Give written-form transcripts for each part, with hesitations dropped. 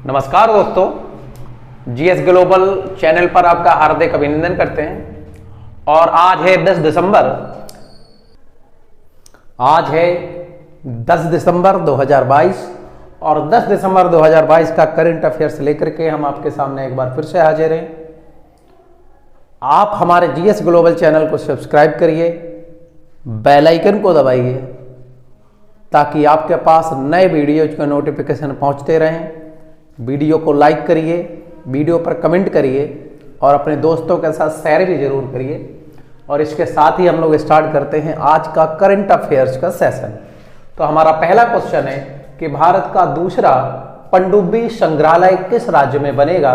नमस्कार दोस्तों, GS global channel पर आपका हार्दिक अभिनंदन करते हैं। और आज है 10 दिसंबर। आज है 10 दिसंबर 2022 और 10 दिसंबर 2022 का करंट अफेयर्स लेकर के हम आपके सामने एक बार फिर से हाजिर हैं। आप हमारे जीएस ग्लोबल चैनल को सब्सक्राइब करिए, बेल आइकन को दबाइए ताकि आपके पास नए वीडियोज के नोटिफिकेशन पहुंचते रहें। वीडियो को लाइक करिए, वीडियो पर कमेंट करिए और अपने दोस्तों के साथ शेयर भी जरूर करिए। और इसके साथ ही हम लोग स्टार्ट करते हैं आज का करंट अफेयर्स का सेशन। तो हमारा पहला क्वेश्चन है कि भारत का दूसरा पनडुब्बी संग्रहालय किस राज्य में बनेगा।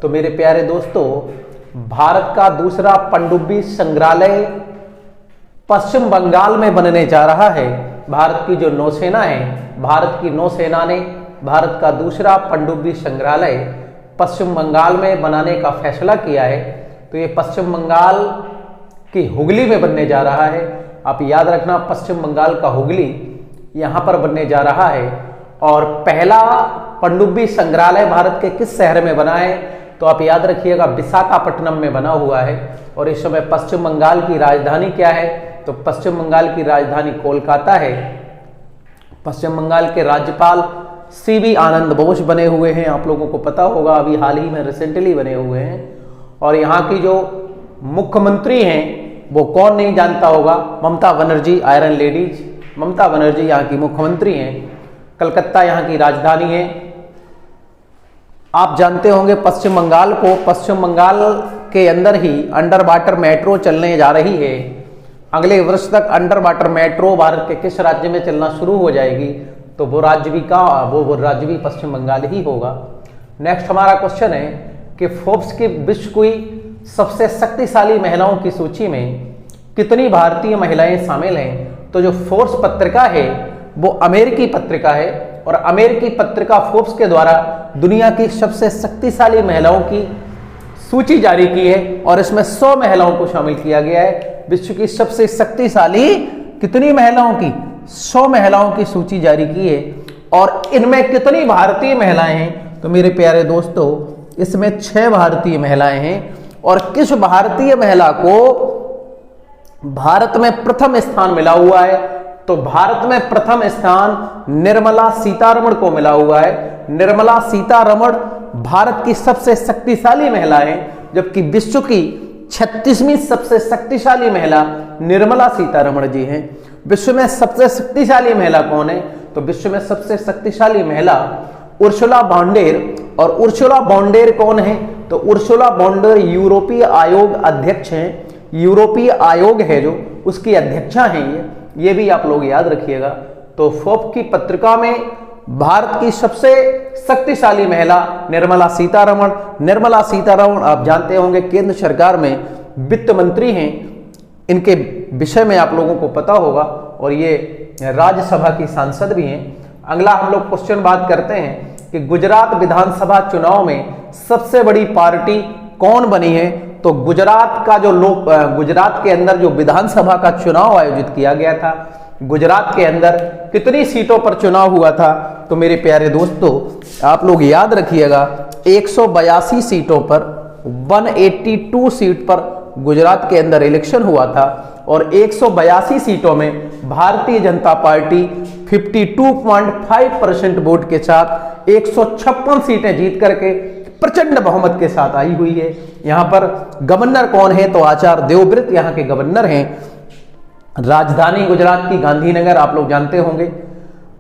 तो मेरे प्यारे दोस्तों, भारत का दूसरा पनडुब्बी संग्रहालय पश्चिम बंगाल में बनने जा रहा है। भारत की जो नौसेना है, भारत की नौसेना ने भारत का दूसरा पनडुब्बी संग्रहालय पश्चिम बंगाल में बनाने का फैसला किया है। तो ये पश्चिम बंगाल की हुगली में बनने जा रहा है। आप याद रखना, पश्चिम बंगाल का हुगली यहां पर बनने जा रहा है। और पहला पनडुब्बी संग्रहालय भारत के किस शहर में बना है, तो आप याद रखिएगा विशाखापट्टनम में बना हुआ है। और इस समय पश्चिम बंगाल की राजधानी क्या है, तो पश्चिम बंगाल की राजधानी कोलकाता है। पश्चिम बंगाल के राज्यपाल सीवी आनंद बोस बने हुए हैं, आप लोगों को पता होगा, अभी हाल ही में रिसेंटली बने हुए हैं। और यहाँ की जो मुख्यमंत्री हैं वो कौन नहीं जानता होगा, ममता बनर्जी, आयरन लेडीज ममता बनर्जी यहाँ की मुख्यमंत्री हैं। कलकत्ता यहाँ की राजधानी है। आप जानते होंगे पश्चिम बंगाल के अंदर ही अंडर वाटर मेट्रो चलने जा रही है। अगले वर्ष तक अंडर वाटर मेट्रो भारत के किस राज्य में चलना शुरू हो जाएगी, तो वो राज्य भी पश्चिम बंगाल ही होगा। नेक्स्ट हमारा क्वेश्चन है कि फोर्ब्स की विश्व की सबसे शक्तिशाली महिलाओं की सूची में कितनी भारतीय महिलाएं शामिल हैं। तो जो फोर्ब्स पत्रिका है वो अमेरिकी पत्रिका है और अमेरिकी पत्रिका फोर्ब्स के द्वारा दुनिया की सबसे शक्तिशाली महिलाओं की सूची जारी की है और इसमें 100 महिलाओं को शामिल किया गया है। विश्व की सबसे शक्तिशाली कितनी महिलाओं की, 100 महिलाओं की सूची जारी की है। और इनमें कितनी भारतीय महिलाएं हैं, तो मेरे प्यारे दोस्तों इसमें 6 भारतीय महिलाएं हैं। और किस भारतीय महिला को भारत में प्रथम स्थान मिला हुआ है, तो भारत में प्रथम स्थान निर्मला सीतारमण को मिला हुआ है। निर्मला सीतारमण भारत की सबसे शक्तिशाली महिला है, जबकि विश्व की 36वीं सबसे शक्तिशाली महिला निर्मला सीतारमण जी हैं। विश्व में सबसे शक्तिशाली महिला कौन है, तो विश्व में सबसे शक्तिशाली महिला उर्सुला वॉन्डेर। और उर्सुला वॉन्डेर कौन है, तो उर्सुला वॉन्डेर यूरोपीय आयोग अध्यक्ष हैं। यूरोपीय आयोग है जो, उसकी अध्यक्षा हैं ये भी आप लोग याद रखिएगा। तो फोर्ब्स की पत्रिका में भारत की सबसे शक्तिशाली महिला निर्मला सीतारमण। निर्मला सीतारमण आप जानते होंगे केंद्र सरकार में वित्त मंत्री हैं, इनके विषय में आप लोगों को पता होगा। और ये राज्यसभा की सांसद भी हैं। अगला हम लोग क्वेश्चन बात करते हैं कि गुजरात विधानसभा चुनाव में सबसे बड़ी पार्टी कौन बनी है। तो गुजरात के अंदर जो विधानसभा का चुनाव आयोजित किया गया था, गुजरात के अंदर कितनी सीटों पर चुनाव हुआ था, तो मेरे प्यारे दोस्तों आप लोग याद रखिएगा 182 सीटों पर 182 सीट पर गुजरात के अंदर इलेक्शन हुआ था। और 182 सीटों में भारतीय जनता पार्टी 52.5% वोट के साथ 156 सीटें जीत करके प्रचंड बहुमत के साथ आई हुई है। यहां पर गवर्नर कौन है, तो आचार्य देवव्रत यहाँ के गवर्नर हैं। राजधानी गुजरात की गांधीनगर आप लोग जानते होंगे।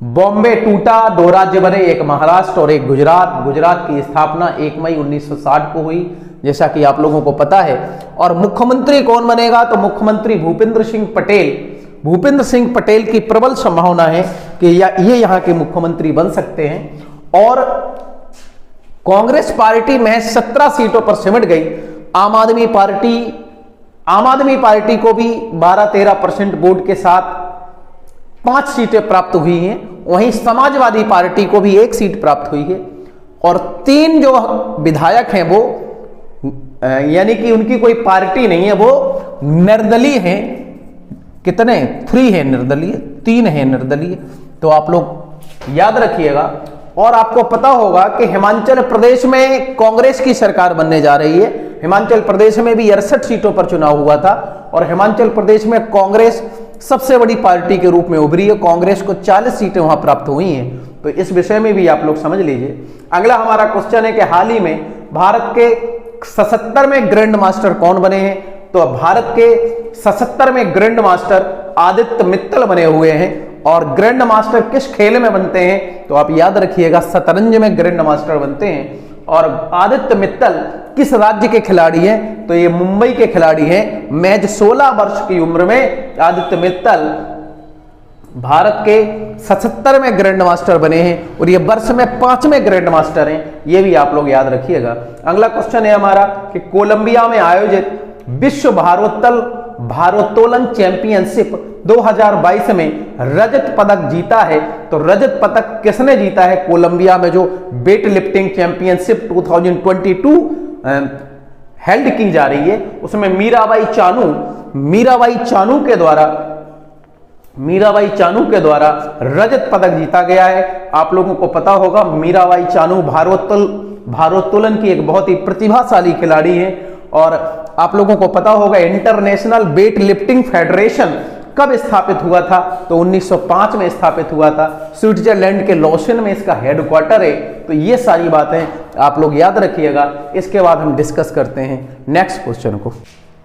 बॉम्बे टूटा, 2 राज्य बने, एक महाराष्ट्र और एक गुजरात। गुजरात की स्थापना 1 मई 1960 को हुई, जैसा कि आप लोगों को पता है। और मुख्यमंत्री कौन बनेगा, तो मुख्यमंत्री भूपेंद्र सिंह पटेल। भूपेंद्र सिंह पटेल की प्रबल संभावना है कि ये यहाँ के मुख्यमंत्री बन सकते हैं। और कांग्रेस पार्टी महज 17 सीटों पर सिमट गई। आम आदमी पार्टी को भी 12-13% वोट के साथ 5 सीटें प्राप्त हुई हैं। वहीं समाजवादी पार्टी को भी 1 सीट प्राप्त हुई है। और 3 जो विधायक हैं वो यानी कि उनकी कोई पार्टी नहीं है, वो निर्दलीय हैं। कितने? 3 है निर्दलीय, 3 है निर्दलीय। तो आप लोग याद रखिएगा और आपको पता होगा कि हिमाचल प्रदेश में कांग्रेस की सरकार बनने जा रही है। हिमाचल प्रदेश में भी 68 सीटों पर चुनाव हुआ था और हिमाचल प्रदेश में कांग्रेस सबसे बड़ी पार्टी के रूप में उभरी है। कांग्रेस को 40 सीटें वहां प्राप्त हुई हैं, तो इस विषय में भी आप लोग समझ लीजिए। अगला हमारा क्वेश्चन है कि हाल ही में भारत के 77 में ग्रैंड मास्टर कौन बने हैं? तो भारत के 77 में ग्रैंड मास्टर आदित्य मित्तल बने हुए हैं। और ग्रैंड मास्टर किस खेल में बनते हैं? तो आप याद रखिएगा, शतरंज में ग्रैंड मास्टर बनते हैं। और आदित्य मित्तल किस राज्य के खिलाड़ी हैं? तो ये मुंबई के खिलाड़ी हैं। महज 16 वर्ष की उम्र में आदित्य मित्तल भारत के 77 में ग्रैंड मास्टर बने हैं और ये वर्ष में 5वें ग्रैंड मास्टर हैं। ये भी आप लोग याद रखिएगा। अगला क्वेश्चन है हमारा कि कोलंबिया में आयोजित विश्व भारोत्तोलन चैंपियनशिप 2022 में रजत पदक जीता है। तो रजत पदक किसने जीता है? कोलंबिया में जो वेट लिफ्टिंग चैंपियनशिप 2022 हेल्ड की जा रही है, उसमें मीराबाई चानू के द्वारा रजत पदक जीता गया है। आप लोगों को पता होगा मीराबाई चानू भारोत्तोलन की एक बहुत ही प्रतिभाशाली खिलाड़ी है। और आप लोगों को पता होगा इंटरनेशनल वेट लिफ्टिंग फेडरेशन कब स्थापित हुआ था? तो 1905 में स्थापित हुआ था। स्विट्जरलैंड के लॉशन में इसका हेडक्वार्टर है। तो ये सारी बातें आप लोग याद रखिएगा। इसके बाद हम डिस्कस करते हैं नेक्स्ट क्वेश्चन को।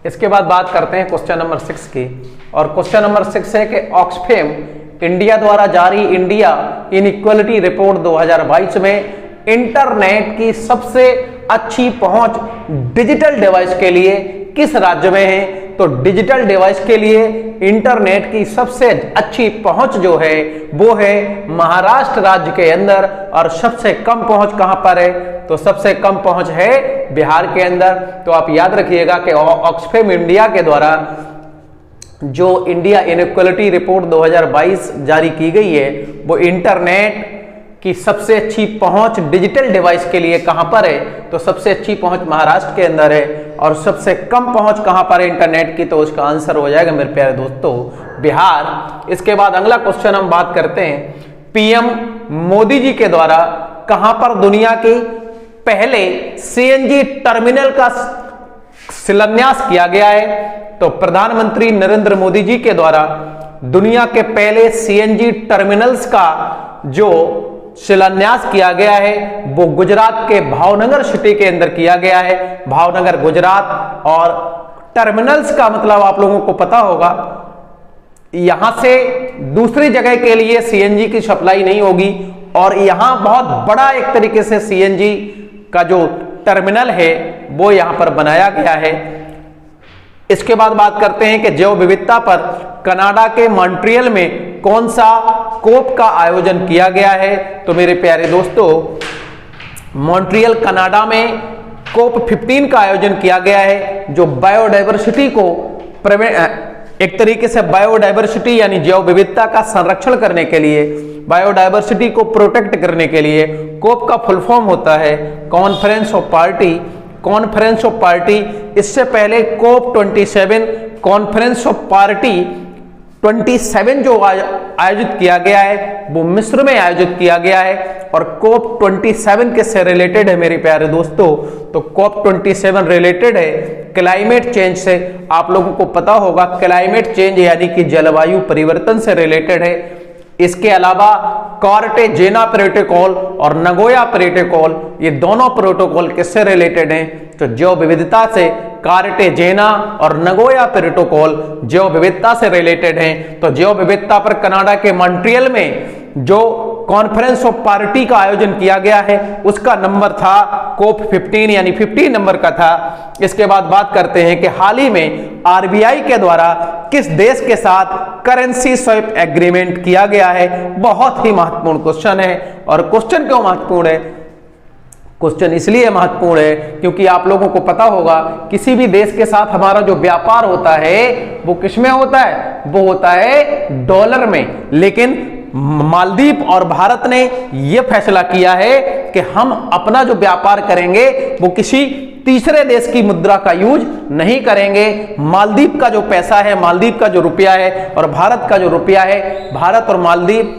इसके बाद बात करते हैं क्वेश्चन नंबर 6 की। और क्वेश्चन नंबर 6 है कि ऑक्सफैम इंडिया द्वारा जारी इंडिया इनइक्वालिटी रिपोर्ट 2022 में इंटरनेट की सबसे अच्छी पहुंच डिजिटल डिवाइस के लिए किस राज्य में है? तो डिजिटल डिवाइस के लिए इंटरनेट की सबसे अच्छी पहुंच जो है वो है महाराष्ट्र राज्य के अंदर। और सबसे कम पहुंच कहां पर है? तो सबसे कम पहुंच है बिहार के अंदर। तो आप याद रखिएगा कि ऑक्सफैम इंडिया के द्वारा जो इंडिया इनइक्वालिटी रिपोर्ट 2022 जारी की गई है वो इंटरनेट कि सबसे अच्छी पहुंच डिजिटल डिवाइस के लिए कहां पर है? तो सबसे अच्छी पहुंच महाराष्ट्र के अंदर है। और सबसे कम पहुंच कहां पर है इंटरनेट की? तो उसका आंसर हो जाएगा मेरे प्यारे दोस्तों बिहार। इसके बाद अगला क्वेश्चन हम बात करते हैं, पीएम मोदी जी के द्वारा कहां पर दुनिया के पहले सीएनजी टर्मिनल का शिलान्यास किया गया है? तो प्रधानमंत्री नरेंद्र मोदी जी के द्वारा दुनिया के पहले सीएनजी टर्मिनल्स का जो शिलान्यास किया गया है वो गुजरात के भावनगर सिटी के अंदर किया गया है। भावनगर गुजरात। और टर्मिनल्स का मतलब आप लोगों को पता होगा, यहां से दूसरी जगह के लिए सीएनजी की सप्लाई नहीं होगी। और यहां बहुत बड़ा एक तरीके से सीएनजी का जो टर्मिनल है वो यहां पर बनाया गया है। इसके बाद बात करते हैं कि जैव विविधता पर कनाडा के मॉन्ट्रियल में कौन सा कोप का आयोजन किया गया है? तो मेरे प्यारे दोस्तों मॉन्ट्रियल कनाडा में कोप 15 का आयोजन किया गया है, जो बायोडाइवर्सिटी को एक तरीके से बायोडाइवर्सिटी यानी जैव विविधता का संरक्षण करने के लिए, बायोडाइवर्सिटी को प्रोटेक्ट करने के लिए। कोप का फुल फॉर्म होता है कॉन्फ्रेंस ऑफ पार्टी। इससे पहले कोप 27 कॉन्फ्रेंस ऑफ पार्टी 27 जो आयोजित किया गया है वो मिस्र में आयोजित किया गया है। और कोप 27 किससे रिलेटेड है मेरे प्यारे दोस्तों? तो कोप 27 रिलेटेड है क्लाइमेट चेंज से। आप लोगों को पता होगा क्लाइमेट चेंज यानी कि जलवायु परिवर्तन से रिलेटेड है। इसके अलावा कार्टेजेना प्रोटोकॉल और नगोया प्रोटोकॉल, ये दोनों प्रोटोकॉल किससे रिलेटेड हैं? तो जैव विविधता से। कार्टेजेना और नगोया प्रोटोकॉल जैव विविधता से रिलेटेड हैं। तो जैव विविधता पर कनाडा के मॉन्ट्रियल में जो कॉन्फ्रेंस ऑफ पार्टी का आयोजन किया गया है उसका नंबर था कोप 15 यानी 15 नंबर का था। इसके बाद बात करते हैं कि हाल ही में आरबीआई के द्वारा किस देश के साथ करेंसी स्वैप एग्रीमेंट किया गया है? बहुत ही महत्वपूर्ण क्वेश्चन है। और क्वेश्चन क्यों महत्वपूर्ण है? क्वेश्चन इसलिए महत्वपूर्ण है क्योंकि आप लोगों को पता होगा किसी भी देश के साथ हमारा जो व्यापार होता है वो किस में होता है? वो होता है डॉलर में। लेकिन मालदीव और भारत ने यह फैसला किया है कि हम अपना जो व्यापार करेंगे वो किसी तीसरे देश की मुद्रा का यूज नहीं करेंगे। मालदीव का जो पैसा है, मालदीव का जो रुपया है और भारत का जो रुपया है, भारत और मालदीव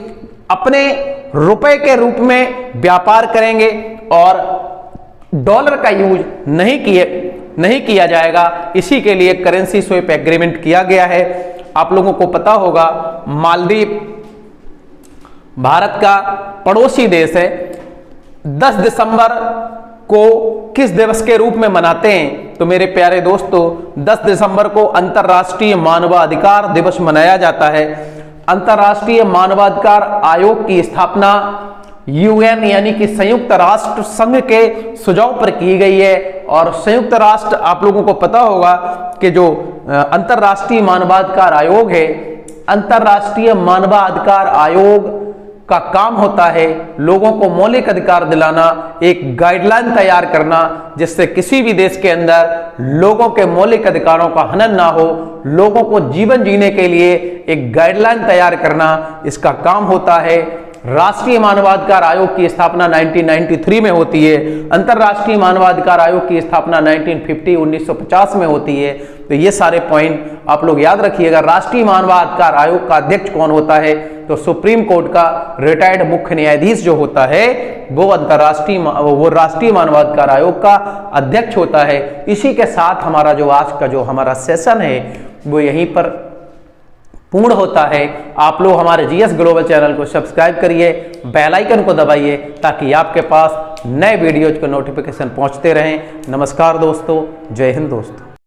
अपने रुपए के रूप में व्यापार करेंगे और डॉलर का यूज नहीं किया जाएगा। इसी के लिए करेंसी स्वैप एग्रीमेंट किया गया है। आप लोगों को पता होगा मालदीव भारत का पड़ोसी देश है। 10 दिसंबर को किस दिवस के रूप में मनाते हैं? तो मेरे प्यारे दोस्तों, 10 दिसंबर को अंतर्राष्ट्रीय मानवाधिकार दिवस मनाया जाता है। अंतर्राष्ट्रीय मानवाधिकार आयोग की स्थापना यूएन यानी कि संयुक्त राष्ट्र संघ के सुझाव पर की गई है। और संयुक्त राष्ट्र, आप लोगों को पता होगा कि जो अंतर्राष्ट्रीय मानवाधिकार आयोग है, अंतर्राष्ट्रीय मानवाधिकार आयोग का काम होता है लोगों को मौलिक अधिकार दिलाना, एक गाइडलाइन तैयार करना जिससे किसी भी देश के अंदर लोगों के मौलिक अधिकारों का हनन ना हो, लोगों को जीवन जीने के लिए एक गाइडलाइन तैयार करना इसका काम होता है। राष्ट्रीय मानवाधिकार आयोग की स्थापना 1993 में होती है। अंतर्राष्ट्रीय मानवाधिकार आयोग की स्थापना 1950 में होती है। तो ये सारे पॉइंट आप लोग याद रखिएगा। राष्ट्रीय मानवाधिकार आयोग का अध्यक्ष कौन होता है? तो सुप्रीम कोर्ट का रिटायर्ड मुख्य न्यायाधीश जो होता है वो राष्ट्रीय मानवाधिकार आयोग का अध्यक्ष होता है। इसी के साथ हमारा जो आज का जो हमारा सेशन है वो यहीं पर पूर्ण होता है। आप लोग हमारे जीएस ग्लोबल चैनल को सब्सक्राइब करिए, बेल आइकन को दबाइए ताकि आपके पास नए वीडियोज के नोटिफिकेशन पहुंचते रहें। नमस्कार दोस्तों, जय हिंद दोस्तों।